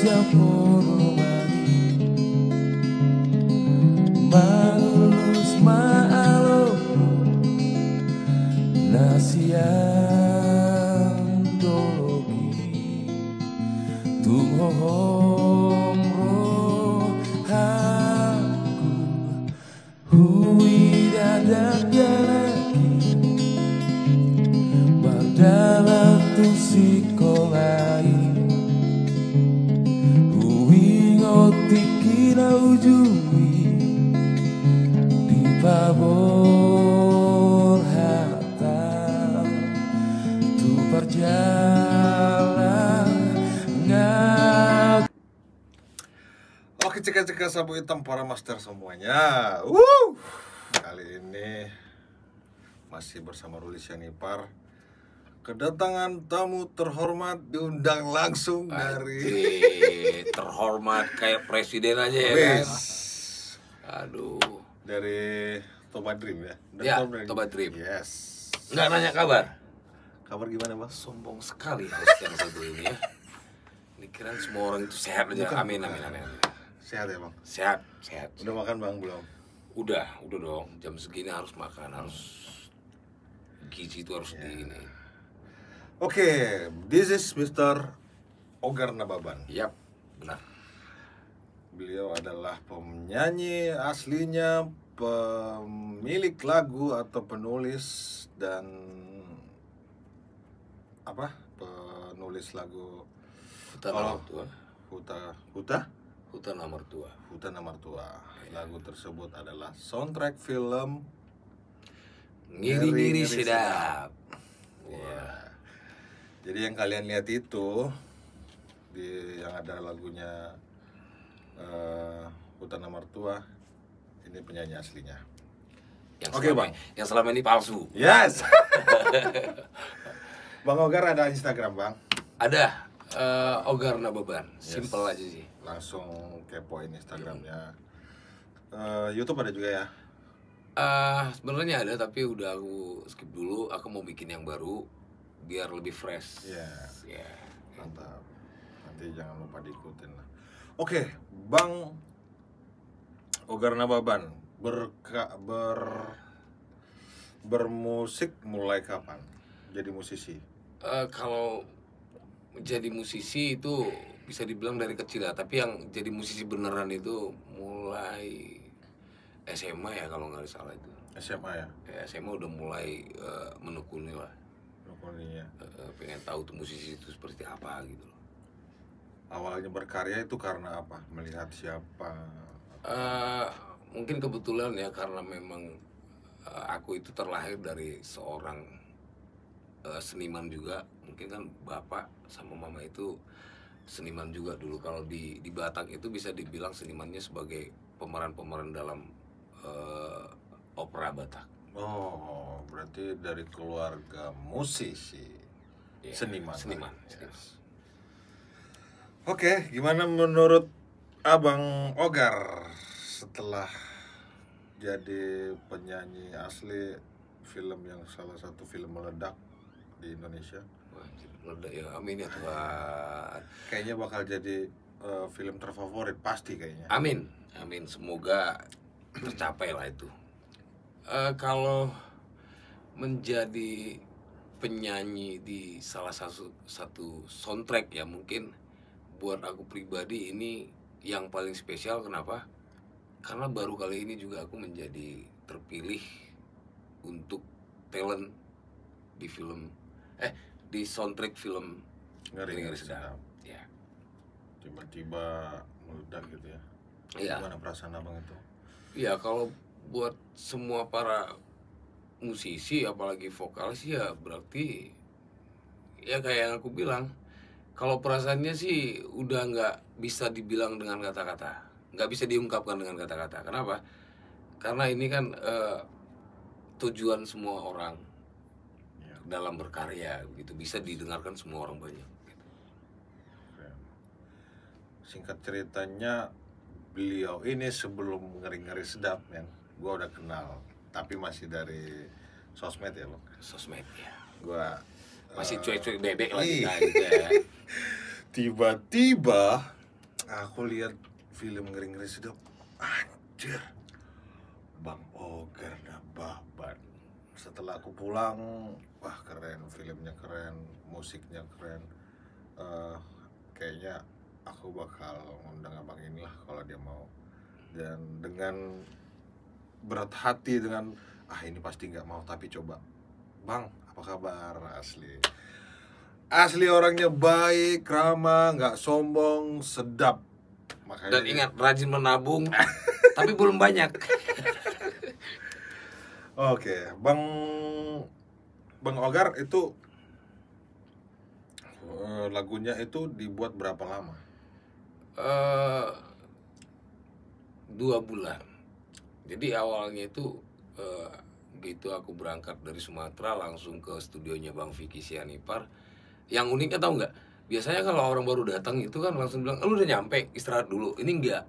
Indonesia poromani malus maalo nasiantologi tuhohom rohaku hui dadak jalaki bardala tu sikolai hui ngotikina ujui di pabor harta tu berjalan ngat. Oke, cekak-cekak sapu hitam para master semuanya. Kali ini masih bersama Ruli Syanipar. Kedatangan tamu terhormat diundang langsung dari terhormat kayak presiden aja ya kan. Aduh. Dari Toba Dream ya. Ya, Toba Dream. Yes. Nggak nanya kabar. Kabar gimana, Bang? Sombong sekali host yang satu ini ya. Ini kira semua orang itu sehat aja. Amin. Sehat ya, Bang? Sehat. Udah makan, Bang, belum? Udah dong. Jam segini harus makan, harus gizi itu harus di ini. Oke, this is Mr. Ogar Nababan. Yap, benar. Beliau adalah penyanyi aslinya, pemilik lagu atau penulis dan penulis lagu Hutan Amartua. Hutan Amartua. Lagu tersebut adalah soundtrack film Ngiri-ngiri sedap. Wah. Jadi yang kalian lihat itu yang ada lagunya Hutan Amartua, ini penyanyi aslinya. Yang selama ini palsu. Yes. Bang Ogar ada Instagram, Bang? Ada. Ogar Nababan. Simple aja sih. Langsung kepoin Instagramnya. YouTube ada juga ya? Sebenarnya ada, tapi udah aku skip dulu. Aku mau bikin yang baru biar lebih fresh. Iya. Mantap. Nanti jangan lupa diikutin lah. Oke, Bang Ogar Nababan bermusik mulai kapan? Jadi musisi? Kalau jadi musisi itu bisa dibilang dari kecil ya. Tapi yang jadi musisi beneran itu mulai SMA ya kalau nggak salah itu. SMA ya? SMA udah mulai menekuni lah. Menekuninya. Pengen tahu tuh musisi itu seperti apa gitu loh. Awalnya berkarya itu karena apa? Melihat siapa? Mungkin kebetulan ya karena memang aku itu terlahir dari seorang seniman juga. Mungkin kan bapak sama mama itu seniman juga dulu. Kalau di Batak itu bisa dibilang senimannya sebagai pemeran-pemeran dalam opera Batak. Oh, berarti dari keluarga musisi, Ya, seniman. Yes. Oke, gimana menurut Abang Ogar setelah jadi penyanyi asli film yang salah satu film meledak di Indonesia? Wah, meledak ya, amin ya Tuhan. Kayaknya bakal jadi film terfavorit pasti kayaknya. Amin, semoga tercapai lah itu. Kalau menjadi penyanyi di salah satu soundtrack ya, mungkin buat aku pribadi ini yang paling spesial. Kenapa? Karena baru kali ini juga aku menjadi terpilih untuk talent di di soundtrack film Ngiri-ngiri Sedap. Ya. Tiba-tiba meledak gitu ya. Iya. Gimana perasaan Abang itu? Iya, kalau buat semua para musisi apalagi vokalis ya berarti ya kayak yang aku bilang, kalau perasaannya sih udah nggak bisa dibilang dengan kata-kata, nggak bisa diungkapkan dengan kata-kata. Kenapa? Karena ini kan tujuan semua orang dalam berkarya gitu, bisa didengarkan semua orang banyak gitu. Singkat ceritanya, beliau ini sebelum Ngiri-ngiri Sedap, men, gue udah kenal, tapi masih dari sosmed ya, Bang. Sosmed ya. Gua masih cuek-cuek bebek lagi iya. gitu ya. Tiba-tiba aku lihat film Ngeri-Ngeri Sedap, anjir, Bang Ogar dah babat. Setelah aku pulang, wah keren, filmnya keren, musiknya keren. Kayaknya aku bakal ngundang abang inilah kalau dia mau. Dan dengan berat hati, dengan ini pasti nggak mau, tapi coba, Bang, apa kabar? Asli orangnya baik, ramah, nggak sombong, sedap. Makanya Dan ingat, rajin menabung, tapi belum banyak. Oke, Bang Ogar itu lagunya itu dibuat berapa lama? 2 bulan. Jadi awalnya itu begitu aku berangkat dari Sumatera langsung ke studionya Bang Vicky Sianipar. Yang uniknya tahu nggak? Biasanya kalau orang baru datang itu kan langsung bilang, lu udah nyampe, istirahat dulu. Ini enggak.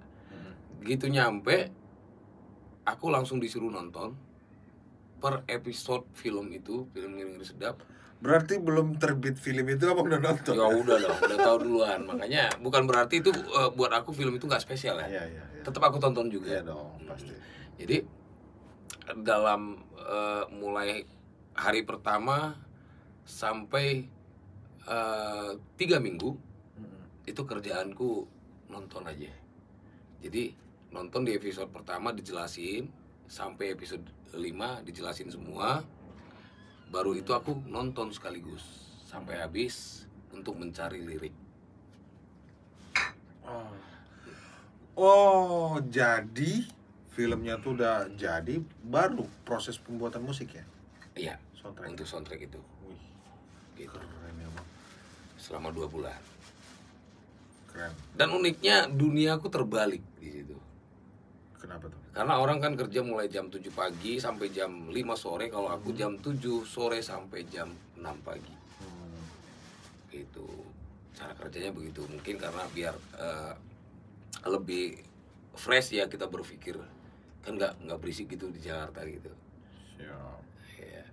Gitu nyampe, aku langsung disuruh nonton per episode film itu, film Ngeri-Ngeri Sedap. Berarti belum terbit film itu abang udah nonton? Ya udah dong, udah tahu duluan. Makanya bukan berarti itu buat aku film itu nggak spesial ya. Iya. Tetap aku tonton juga. Iya dong, pasti. Jadi dalam mulai hari pertama sampai 3 minggu itu kerjaanku nonton aja. Jadi nonton di episode pertama dijelasin sampai episode 5 dijelasin semua. Baru itu aku nonton sekaligus sampai habis untuk mencari lirik. Oh, jadi filmnya tuh udah jadi baru proses pembuatan musik ya? Iya, Soundtrack. untuk soundtrack itu. Wih, Gitu. keren ya bang. Selama 2 bulan. Keren. Dan uniknya duniaku terbalik di situ. Kenapa tuh? Karena orang kan kerja mulai jam 7 pagi sampai jam 5 sore. Kalau aku jam 7 sore sampai jam 6 pagi. Gitu. Cara kerjanya begitu. Mungkin karena biar lebih fresh ya kita berpikir. Kan nggak berisik gitu di Jakarta gitu. Siap. Ya.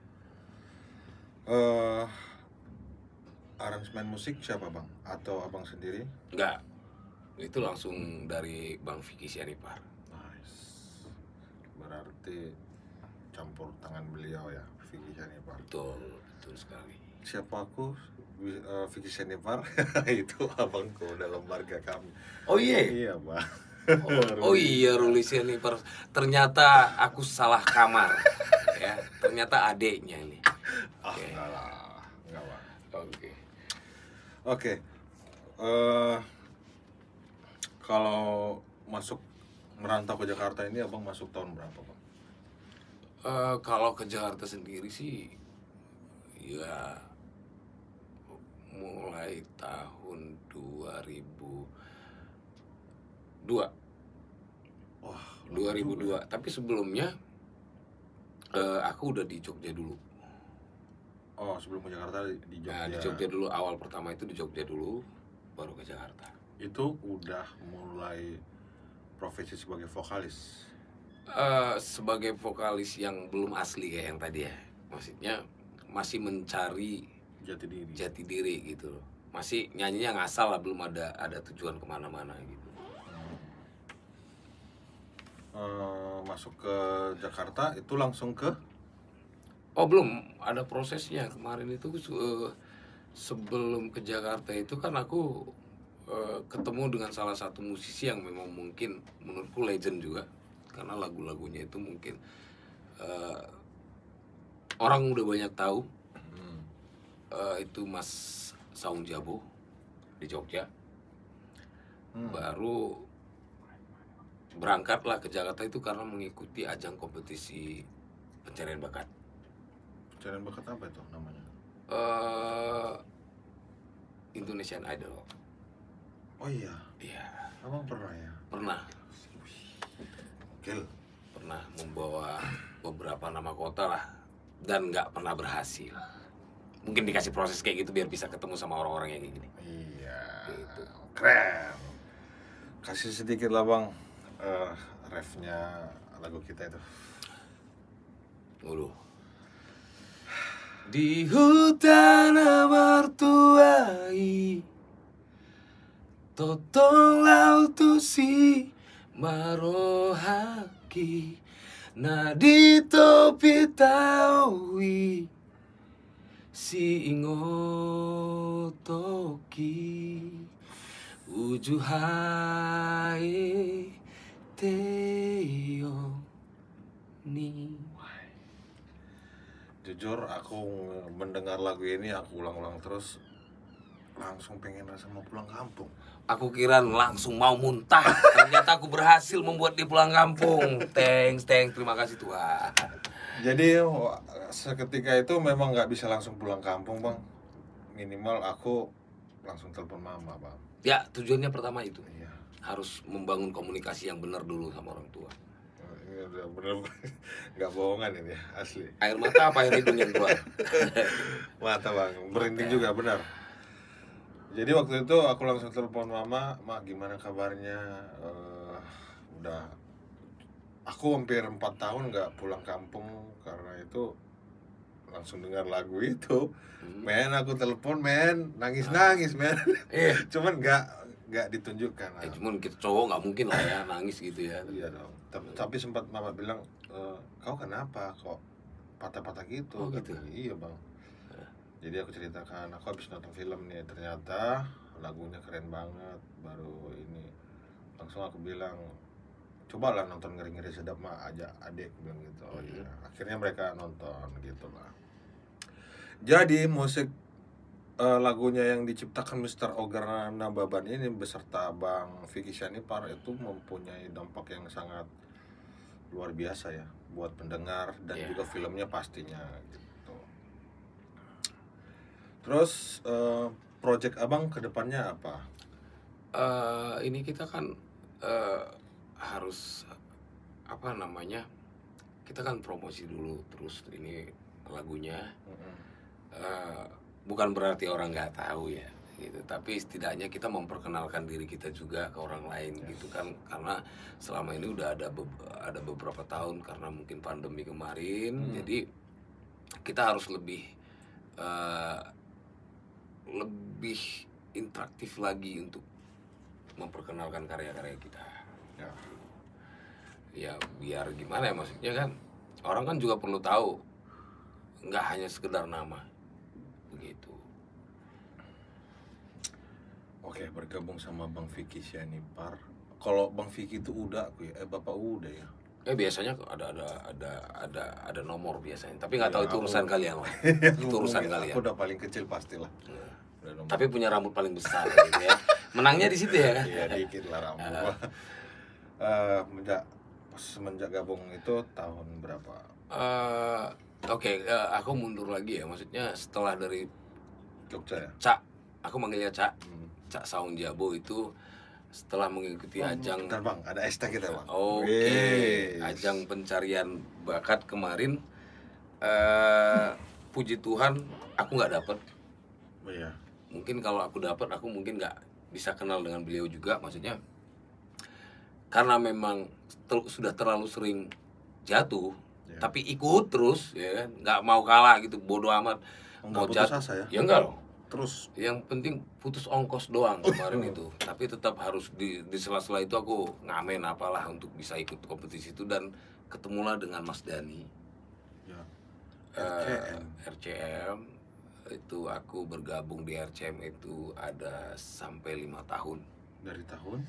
Aransemen musik siapa bang? Atau abang sendiri? Enggak. Itu langsung dari Bang Vicky Sianipar. Nice. Berarti campur tangan beliau ya, Vicky Sianipar. Betul sekali. Siapa aku? Vicky Sianipar. Itu abangku dalam marga kami. Oh iya. Iya bang. Oh iya, Ruli Sianipar. Ternyata aku salah kamar. Ya, ternyata adeknya ini. Oke. Enggak lah, enggak bang. Oke. Kalau masuk merantau ke Jakarta ini abang masuk tahun berapa bang? Kalau ke Jakarta sendiri sih, ya mulai tahun 2002. Wah, 2002. Tapi sebelumnya aku udah di Jogja dulu. Oh, sebelum ke Jakarta di Jogja. Nah, di Jogja dulu, awal pertama itu di Jogja dulu, baru ke Jakarta. Itu udah mulai profesi sebagai vokalis. Sebagai vokalis yang belum asli kayak yang tadi ya. Maksudnya masih mencari Jati diri. diri gitu loh. Masih nyanyinya ngasal lah, belum ada tujuan kemana-mana gitu. Masuk ke Jakarta itu langsung ke Oh belum, ada prosesnya. Kemarin itu sebelum ke Jakarta itu kan aku ketemu dengan salah satu musisi yang memang mungkin menurutku legend juga. Karena lagu-lagunya itu mungkin orang udah banyak tahu. Itu Mas Saung Jabo di Jogja. Baru berangkatlah ke Jakarta itu karena mengikuti ajang kompetisi pencarian bakat. Pencarian bakat apa itu namanya? Indonesian Idol. Oh iya, Iya, abang pernah ya? pernah Gil. membawa beberapa nama kota lah, dan nggak pernah berhasil. Mungkin dikasih proses kayak gitu biar bisa ketemu sama orang-orang yang kayak gini. Iya. Gitu. Keren. Kasih sedikit lah bang, refnya lagu kita itu. Dulu. Di hutan mertuai Totong lautu si marohaki na dito pitawi si ingotoki ujuhai teo ni. Jujur aku mendengar lagu ini aku ulang-ulang terus, langsung pengen rasa mau pulang kampung. Aku kira langsung mau muntah. Ternyata aku berhasil membuat dia pulang kampung. Thanks, terima kasih Tuhan. Jadi seketika itu memang nggak bisa langsung pulang kampung bang. Minimal aku langsung telepon mama bang. Ya, tujuannya pertama itu. Iya. Harus membangun komunikasi yang benar dulu sama orang tua. Ini udah bener nggak bohongan ini asli. Air mata apa air hidung yang keluar? Mata bang, merinding juga benar. Jadi waktu itu aku langsung telepon mama, "Ma gimana kabarnya? Udah, aku hampir 4 tahun nggak pulang kampung karena itu." Langsung dengar lagu itu, men aku telepon men, nangis men. Cuman nggak ditunjukkan. Cuman kita cowok nggak mungkin lah ya nangis gitu ya. Iya dong. Tapi sempat mama bilang, kau kenapa kok patah-patah gitu? Oh, gitu? Iya bang. Jadi aku ceritakan, aku habis nonton film nih, ternyata lagunya keren banget. Baru ini langsung aku bilang, cobalah nonton Ngeri-Ngeri Sedap mah aja adik bilang gitu. Oh iya. Akhirnya mereka nonton gitu lah. Jadi musik lagunya yang diciptakan Mr. Ogar Nababan ini beserta Bang Vicky Syanipar itu mempunyai dampak yang sangat luar biasa ya buat pendengar dan juga filmnya pastinya gitu. Terus project abang kedepannya apa? Ini kita kan harus apa namanya? Kita kan promosi dulu terus ini lagunya. Bukan berarti orang nggak tahu ya, gitu. Tapi setidaknya kita memperkenalkan diri kita juga ke orang lain, gitu kan. Karena selama ini udah ada beberapa tahun karena mungkin pandemi kemarin, jadi kita harus lebih interaktif lagi untuk memperkenalkan karya-karya kita. Ya biar gimana ya, maksudnya kan orang kan juga perlu tahu, nggak hanya sekedar nama begitu. Oke, bergabung sama Bang Vicky Syanipar. Kalau Bang Vicky itu udah aku ya, Bapak udah ya. Biasanya ada nomor biasanya, tapi nggak tahu itu urusan kalian lah. Itu urusan kalian. Aku udah paling kecil pastilah. Tapi punya rambut paling besar gitu ya. Menangnya di situ ya kan? Iya, dikit lah rambut. Semenjak gabung itu tahun berapa? Oke, aku mundur lagi ya. Maksudnya setelah dari Jogja ya? Cak, aku manggilnya Cak. Cak Saung Jabo itu setelah mengikuti ajang. Bentar bang, ada hashtag kita bang. Oke, ajang pencarian bakat kemarin. Puji Tuhan, aku nggak dapet. Iya. Mungkin kalau aku dapat, aku mungkin nggak bisa kenal dengan beliau juga. Maksudnya karena memang sudah terlalu sering jatuh, tapi ikut terus, ya kan, nggak mau kalah gitu, bodoh amat. Mau jatuh asa ya? Ya enggak loh. Terus yang penting putus ongkos doang kemarin itu. Tapi tetap harus di sela-sela itu aku ngamen apalah untuk bisa ikut kompetisi itu, dan ketemulah dengan Mas Dani. Ya. RCM itu aku bergabung di RCM itu ada sampai 5 tahun. Dari tahun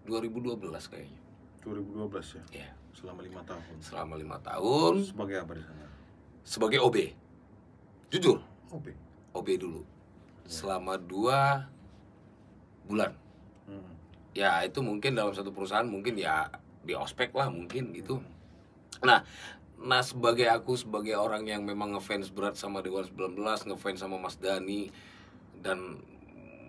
2012 kayaknya. 2012 ya? Iya. Selama 5 tahun. Selama 5 tahun. Sebagai apa di sana? Sebagai OB. Jujur. OB dulu. Selama 2 bulan. Ya itu mungkin dalam satu perusahaan mungkin ya di ospek lah mungkin gitu. Nah sebagai orang yang memang ngefans berat sama Dewa 19, ngefans sama Mas Dani dan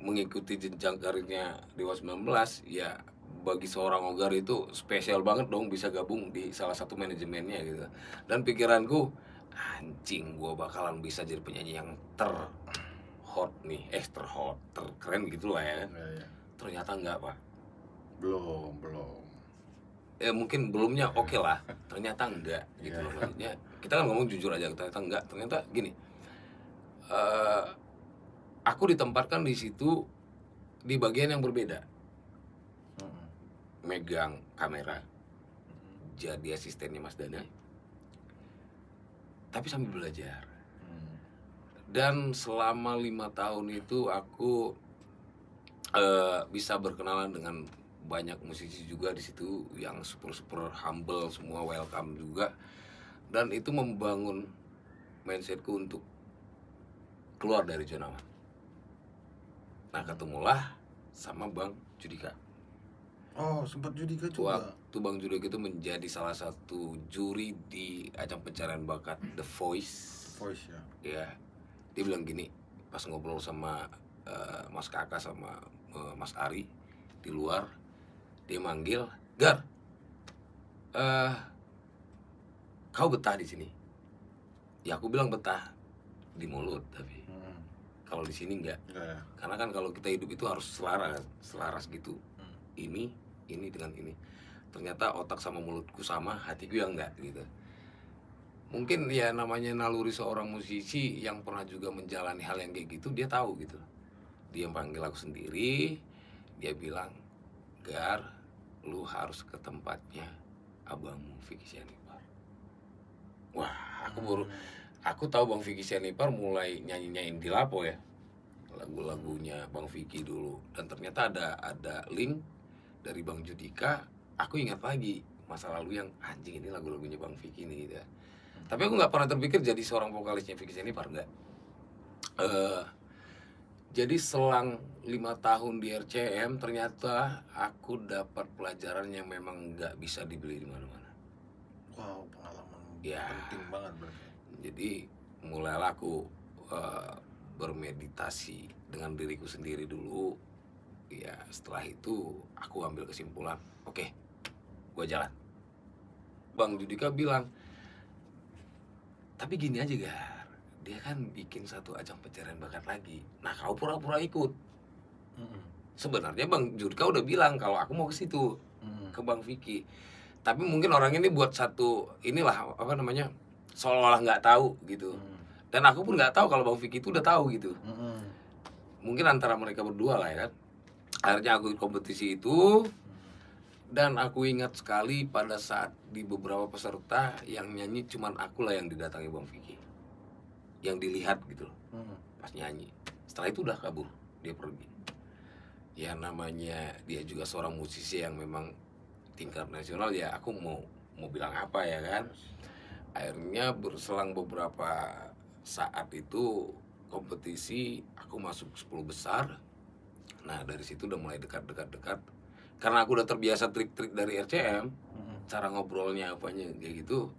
mengikuti jenjang karirnya Dewa 19, ya bagi seorang Ogar itu spesial banget dong bisa gabung di salah satu manajemennya gitu. Dan pikiranku, anjing gua bakalan bisa jadi penyanyi yang terhot nih, terkeren gitu lah ya kan. Ternyata enggak, Pak. Belum. mungkin belumnya oke lah, ternyata enggak gitu loh. Maksudnya kita kan ngomong jujur aja, ternyata enggak. Ternyata gini, aku ditempatkan di situ di bagian yang berbeda, megang kamera, jadi asistennya Mas Dana, tapi sambil belajar. Dan selama 5 tahun itu aku bisa berkenalan dengan banyak musisi juga di situ yang super humble, semua welcome juga, dan itu membangun mindsetku untuk keluar dari zona aman. Nah, ketemulah sama Bang Judika. Oh, sempat Judika juga. Waktu Bang Judika itu menjadi salah satu juri di ajang pencarian bakat The Voice. Voice ya. Ya, dia bilang gini pas ngobrol sama Mas Kakak sama Mas Ari di luar, dia manggil, Gar, kau betah di sini? Ya aku bilang betah di mulut, tapi kalau di sini enggak. Ya. Karena kan kalau kita hidup itu harus selaras gitu. Ini dengan ini. Ternyata otak sama mulutku sama, hatiku yang enggak gitu. Mungkin ya namanya naluri seorang musisi yang pernah juga menjalani hal yang kayak gitu, dia tahu gitu. Dia panggil aku sendiri, dia bilang, Gar, lu harus ke tempatnya abangmu Vicky Sianipar. Wah, aku tahu Bang Vicky Sianipar mulai nyanyi-nyanyiin di Lapo ya, lagu-lagunya Bang Vicky dulu. Dan ternyata ada link dari Bang Judika. Aku ingat lagi masa lalu yang anjing, ini lagu-lagunya Bang Vicky nih gitu ya. Tapi aku nggak pernah terpikir jadi seorang vokalisnya Vicky Sianipar, enggak. Jadi selang 5 tahun di RCM, ternyata aku dapat pelajaran yang memang nggak bisa dibeli di mana-mana. Wow, pengalaman Ya. penting banget berarti. Jadi mulailah aku bermeditasi dengan diriku sendiri dulu. Ya setelah itu aku ambil kesimpulan, oke, gua jalan. Bang Judika bilang, tapi gini aja Gar, dia kan bikin satu ajang pencarian bakat lagi. Nah kau pura-pura ikut. Sebenarnya Bang Judika udah bilang kalau aku mau ke situ, ke Bang Vicky. Tapi mungkin orang ini buat satu inilah apa namanya, seolah-olah nggak tahu gitu. Dan aku pun nggak tahu kalau Bang Vicky itu udah tahu gitu. Mungkin antara mereka berdua lah ya kan. Akhirnya aku ikut kompetisi itu. Dan aku ingat sekali pada saat di beberapa peserta yang nyanyi cuman aku lah yang didatangi Bang Vicky, yang dilihat gitu loh pas nyanyi. Setelah itu udah kabur, dia pergi. Ya namanya dia juga seorang musisi yang memang tingkat nasional, ya aku mau bilang apa ya kan. Akhirnya berselang beberapa saat itu kompetisi, aku masuk 10 besar. Nah dari situ udah mulai dekat. Karena aku udah terbiasa trik-trik dari RCM, cara ngobrolnya apanya kayak gitu,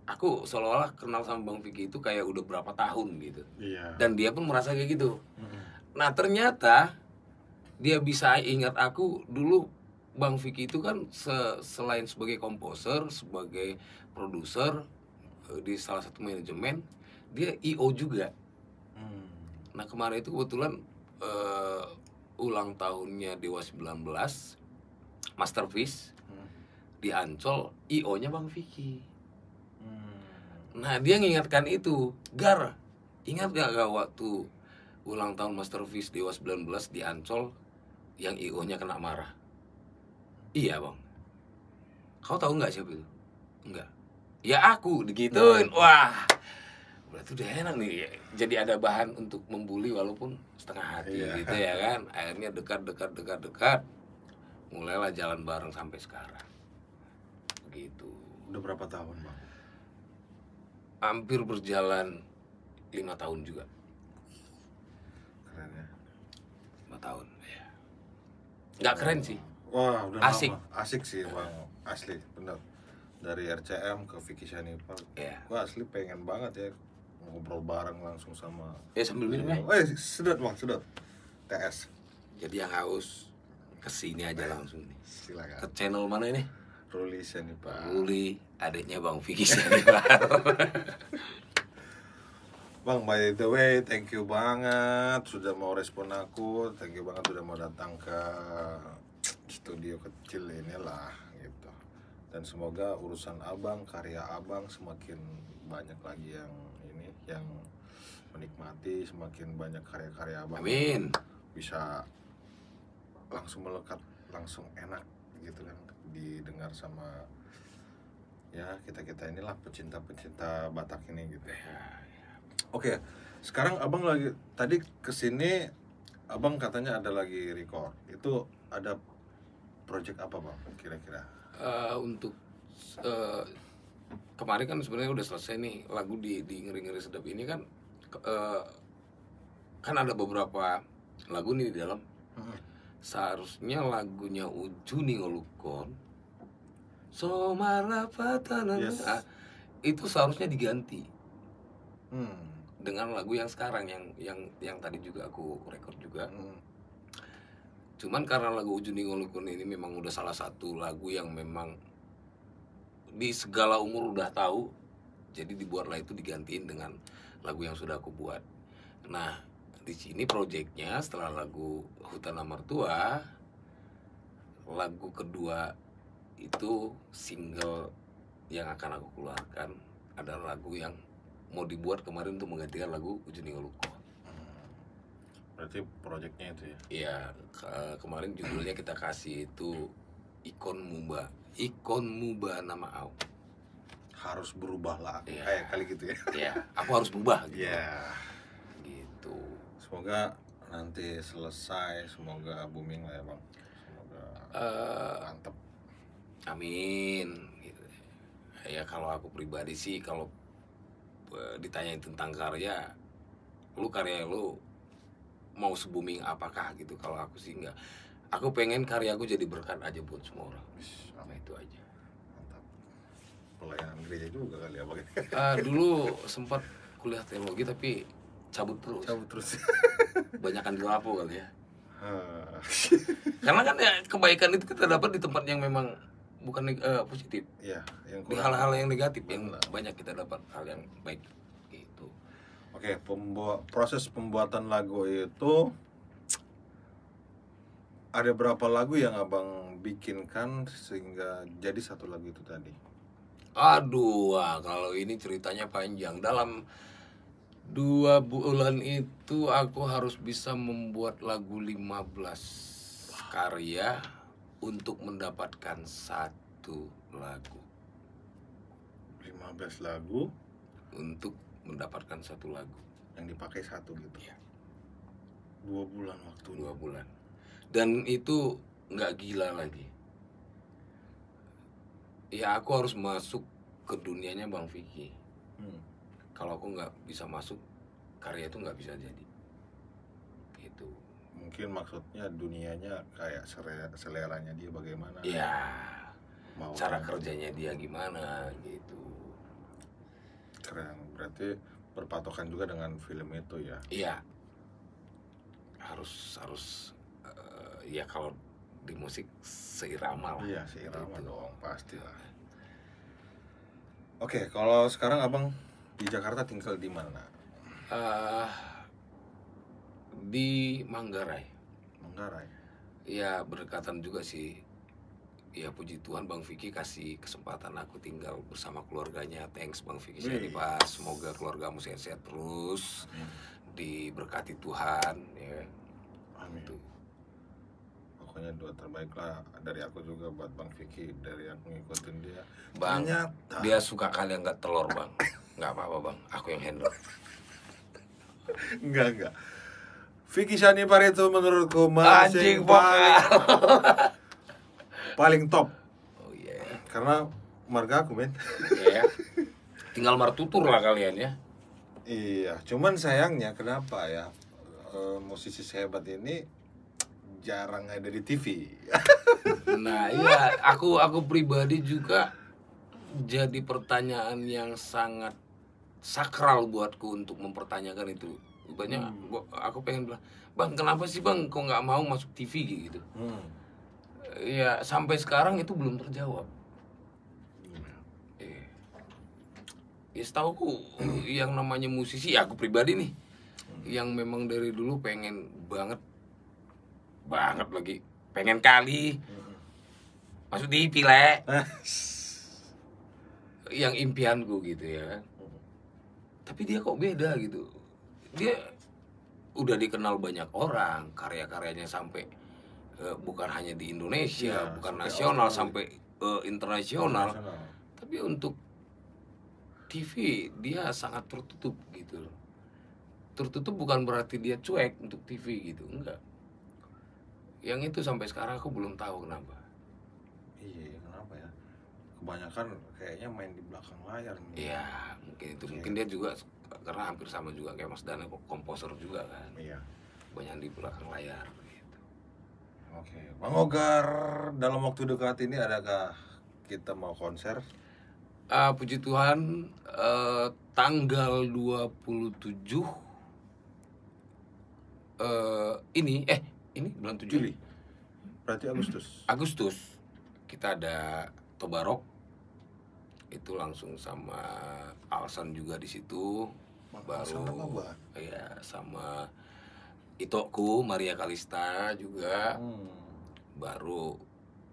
aku seolah-olah kenal sama Bang Vicky itu kayak udah berapa tahun gitu. Iya. Dan dia pun merasa kayak gitu. Nah ternyata dia bisa ingat aku dulu. Bang Vicky itu kan selain sebagai komposer, sebagai produser di salah satu manajemen, dia IO juga. Nah kemarin itu kebetulan ulang tahunnya Dewa 19 Masterpiece di Ancol, IO-nya Bang Vicky. Nah dia ngingatkan itu, Gar, ingat gak waktu ulang tahun Masterpiece Dewa 19 di Ancol yang IO-nya kena marah? Iya Bang. Kau tahu nggak siapa itu? Enggak. Ya aku digituin. Wah, berarti udah enak nih. Jadi ada bahan untuk membuli walaupun setengah hati gitu ya kan. Akhirnya dekat. Mulailah jalan bareng sampai sekarang. Begitu. Udah berapa tahun Bang? Hampir berjalan 5 tahun juga. Keren ya. 5 tahun ya. Nggak keren sih. Wah, udah Asik. lama. Asik sih Bang, asli bener. Dari RCM ke Vicky Sianipar. Iya. Wah asli pengen banget ya ngobrol bareng langsung sama. Ya sambil minum ya. Sedot Bang, sedot. TS. Jadi yang haus kesini aja langsung nih. Silakan. Ke channel mana ini? Ruli Sianipar. Ruli, adiknya Bang Vicky Sianipar. Bang, by the way, thank you banget sudah mau respon aku. Thank you banget sudah mau datang ke studio kecil inilah gitu. Dan semoga urusan abang, karya abang semakin banyak lagi yang menikmati, semakin banyak karya-karya abang. Amin. Bisa langsung melekat, langsung enak gitu kan didengar sama ya kita inilah pecinta Batak ini gitu. Oke, sekarang abang lagi tadi kesini, abang katanya ada lagi record. Itu ada project apa bang kira-kira? Untuk kemarin kan sebenarnya udah selesai nih lagu di Ngeri-Ngeri Sedap ini kan, kan ada beberapa lagu nih di dalam. Seharusnya lagunya Ujuni Ngolukon Somarapatanan, Yes. itu seharusnya diganti Hmm. dengan lagu yang sekarang yang tadi juga aku rekod juga. Cuman karena lagu Ujuni Ngolukon ini memang udah salah satu lagu yang memang di segala umur udah tahu, jadi dibuatlah itu digantiin dengan lagu yang sudah aku buat. Nah, di sini proyeknya setelah lagu Hutan Amartua, lagu kedua itu single yang akan aku keluarkan adalah lagu yang mau dibuat kemarin untuk menggantikan lagu Ujuni Ngolukon. Berarti proyeknya itu ya? Iya, kemarin judulnya kita kasih itu Ikon Muba nama Au. Harus berubah lah, Iya. kayak kali gitu ya? Iya, aku harus berubah gitu. Iya. Gitu. Semoga nanti selesai, semoga booming lah ya bang. Semoga mantep. Amin. Gitu. Ya kalau aku pribadi sih kalau ditanyain tentang karya lu mau se-booming apakah gitu. Kalau aku sih enggak. Aku pengen karyaku jadi berkat aja buat semua orang. Sama itu aja. Mantap. Pelayanan gereja juga kali ya bang. Dulu sempat kuliah teologi tapi cabut terus. Banyakan di lapo kali ya. Karena kan ya kebaikan itu kita dapat di tempat yang memang bukan positif. Iya, yang Di hal-hal yang negatif yang banyak kita dapat hal yang baik gitu. Oke, proses pembuatan lagu itu ada berapa lagu yang abang bikinkan sehingga jadi satu lagu itu tadi? Aduh, kalau ini ceritanya panjang. Dalam 2 bulan itu aku harus bisa membuat lagu 15 karya untuk mendapatkan satu lagu. 15 lagu Untuk mendapatkan satu lagu. yang dipakai satu gitu. Iya. 2 bulan waktunya. 2 bulan. Dan itu nggak gila lagi. Ya aku harus masuk ke dunianya Bang Vicky. Kalau aku nggak bisa masuk, karya itu nggak bisa jadi. Gitu. Mungkin maksudnya dunianya kayak seleranya dia bagaimana? Ya, Mau cara kerjanya dia gimana gitu. Keren. Berarti berpatokan juga dengan film itu ya? Iya. Harus ya kalau di musik seirama lah. Iya, seirama Gitu. dong, pastilah. Oke, kalau sekarang abang di Jakarta tinggal di mana? Di Manggarai. Manggarai. Ya berdekatan juga sih. Ya puji Tuhan Bang Vicky kasih kesempatan aku tinggal bersama keluarganya. Thanks Bang Vicky Syarifah. Semoga keluargamu sehat-sehat terus. Diberkati Tuhan ya. Amin. Itu. Pokoknya doa terbaik lah dari aku juga buat Bang Vicky, dari aku ngikutin dia. Bang, Ternyata dia suka kali yang nggak telur Bang. Nggak apa-apa Bang, aku yang handle. enggak. Vicky Syarifah itu menurutku Anjing vokal. paling top. Oh iya. Karena marga aku men. Ya. Tinggal martutur lah kalian ya. Iya, cuman sayangnya kenapa ya musisi sehebat ini jarang ada di TV. Nah iya, aku pribadi juga jadi pertanyaan yang sangat sakral buatku untuk mempertanyakan itu. Banyak aku pengen bilang, Bang kenapa sih Bang kok nggak mau masuk TV gitu? Ya sampai sekarang itu belum terjawab. Ya setauku yang namanya musisi, ya aku pribadi nih, yang memang dari dulu pengen banget lagi, pengen kali masuk TV le. yang impianku gitu ya kan. Tapi dia kok beda gitu. Dia udah dikenal banyak orang, karya-karyanya sampai bukan hanya di Indonesia, Iya, bukan sampai nasional, Australia. sampai internasional. Internasional. Tapi untuk TV dia sangat tertutup gitu loh. Tertutup bukan berarti dia cuek untuk TV gitu, enggak. Yang itu sampai sekarang aku belum tahu kenapa. Iya, kenapa ya? Kebanyakan kayaknya main di belakang layar nih. Iya, mungkin itu. Mungkin dia juga karena hampir sama juga kayak Mas Dana, komposer juga kan. Iya. Banyak di belakang layar gitu. Oke, Bang Ogar, dalam waktu dekat ini adakah kita mau konser? Puji Tuhan, tanggal 27 ini bulan 7 Juli. Berarti Agustus. Agustus kita ada Tobarok. Itu langsung sama Alsan juga di situ. Alsan apa, Bang? Ya, sama Itoku Maria Kalista juga. Baru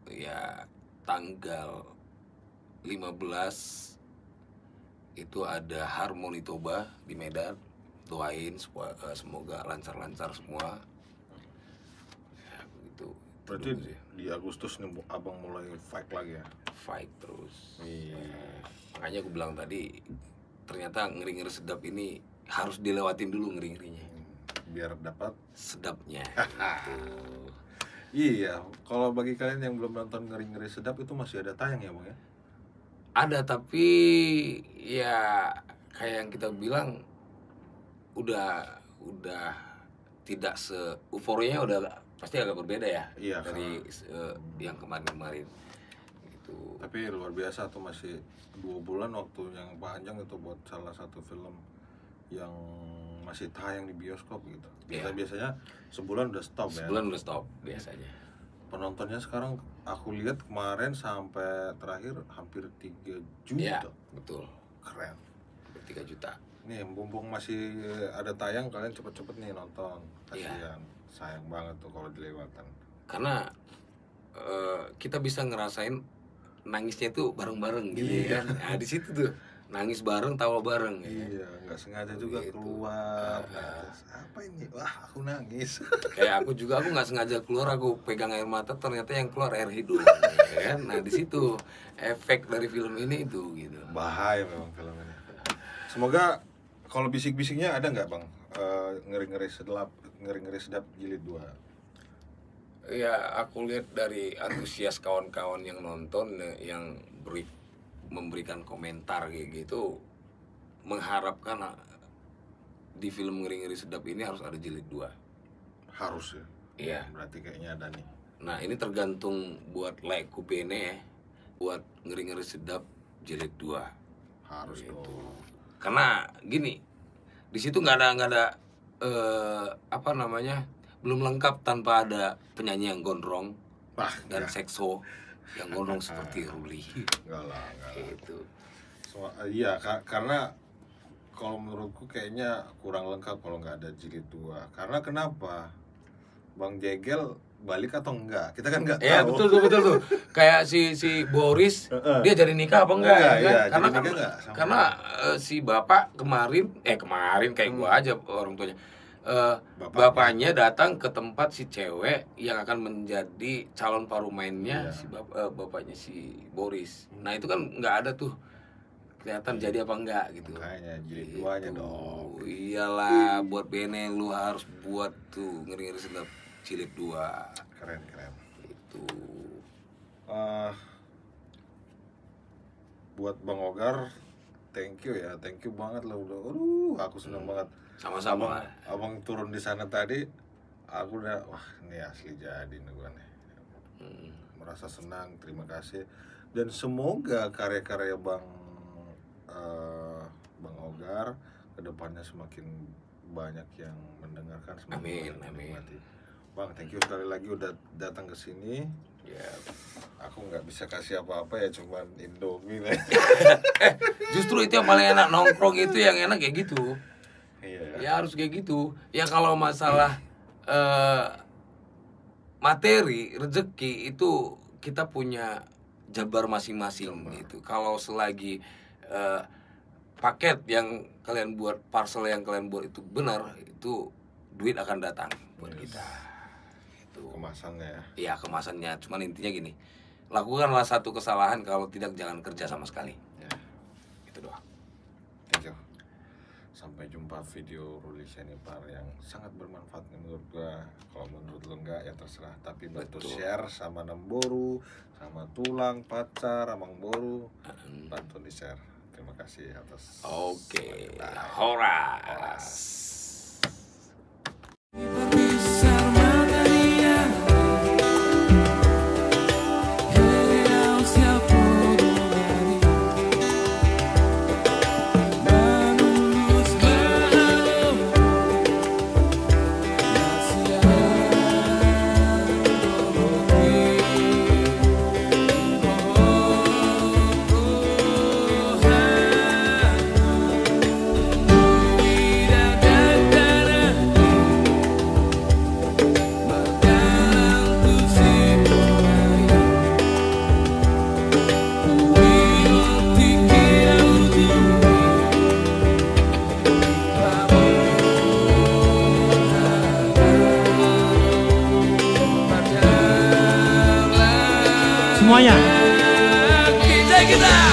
ya tanggal 15 itu ada Harmoni Toba di Medan. Doain semoga lancar-lancar semua. Ya, begitu. Berarti Dulu sih. di Agustus nih abang mulai fight lagi ya? Fight terus. Iya. Makanya aku bilang tadi, ternyata ngeri-ngeri sedap ini harus dilewatin dulu ngeri-ngerinya. Biar dapat. Sedapnya. Iya, kalau bagi kalian yang belum nonton Ngeri-Ngeri Sedap itu masih ada tayang ya, Bang ya? Ada, tapi ya kayak yang kita bilang udah tidak euforianya udah pasti agak berbeda ya. Iya, dari yang kemarin-kemarin gitu. Tapi luar biasa tuh, masih 2 bulan waktu yang panjang itu buat salah satu film yang masih tayang di bioskop gitu. Kita Iya. biasanya sebulan udah stop ya. Sebulan udah stop biasanya. Penontonnya sekarang aku lihat kemarin sampai terakhir hampir 3 juta. Iya, betul. Keren. 3 juta. Nih, mumpung masih ada tayang, kalian cepet-cepet nih nonton. Iya. Kasihan. Sayang banget tuh kalau dilewatan. Karena kita bisa ngerasain nangisnya itu bareng-bareng gitu Iya. ya kan. Nah, di situ tuh nangis bareng, tawa bareng ya. Iya, nggak sengaja juga Gitu. keluar. Terus, apa ini? Wah, aku nangis. Kayak aku nggak sengaja keluar, aku pegang air mata, ternyata yang keluar air hidung ya kan. Nah, di situ efek dari film ini itu gitu. Bahaya memang film ini. Semoga kalau bisik-bisiknya ada nggak, Bang? Ngeri-ngeri sedap jilid 2. Ya, aku lihat dari antusias kawan-kawan yang nonton, yang memberikan komentar kayak gitu, mengharapkan di film Ngeri-Ngeri Sedap ini harus ada jilid 2. Harus ya. Iya. Berarti kayaknya ada nih. Nah, ini tergantung buat like kupene ya, buat Ngeri-Ngeri Sedap jilid 2. Harus Gitu. dong. Karena gini, di situ nggak ada apa namanya, belum lengkap tanpa ada penyanyi yang gondrong Wah, dan sekso yang gondrong seperti Ruli. enggak lah. Gitu. Iya, karena kalau menurutku kayaknya kurang lengkap kalau nggak ada jilid 2. Karena kenapa? Bang Jegel balik atau enggak? Kita kan nggak tahu. Ya betul tuh. Kayak si Boris, dia jadi nikah apa enggak? Enggak, Ya, iya, kan? jadi nikah enggak sama. Karena si bapak kemarin kayak gua aja orang tuanya. Bapaknya datang ke tempat si cewek yang akan menjadi calon parumainnya, Iya. si bapaknya si Boris. Nah itu kan nggak ada tuh kelihatan jadi apa enggak gitu. Makanya jilid 2-nya Gitu. dong. Iyalah, buat Bene lu harus buat tuh Ngeri-Ngeri Sedap jilid 2. Keren. Itu. Buat Bang Ogar, thank you banget lah udah. Aku senang banget. Sama-sama. Abang turun di sana tadi, aku udah wah ini asli jadi nih gua nih. Merasa senang, terima kasih. Dan semoga karya-karya Bang Ogar kedepannya semakin banyak yang mendengarkan, semakin Amin, banyak amin. menikmati. Bang, thank you sekali lagi udah datang ke sini. Ya. Aku nggak bisa kasih apa-apa ya, cuman Indomie lah. Justru itu yang paling enak, nongkrong itu yang enak kayak gitu. Iya. Ya harus kayak gitu. Ya kalau masalah materi, rezeki itu kita punya jabar masing-masing gitu. Kalau selagi paket yang kalian buat, parcel yang kalian buat itu benar, itu duit akan datang buat kita. Itu Kemasannya ya. iya, kemasannya. Cuman intinya gini, lakukanlah satu kesalahan, kalau tidak jangan kerja sama sekali. Ya. Itu doang. Thank you. Sampai jumpa video Ruli Senipar yang sangat bermanfaat menurut gua. Kalau menurut lu enggak ya terserah, tapi bantu Betul. share sama Nemboru, sama Tulang Pacar, Amang Boru, bantu di share. Terima kasih atas. Oke, Bye. horas. Berpisah matanya. Hei siapa berani menembus malam rahasia Semuanya. kita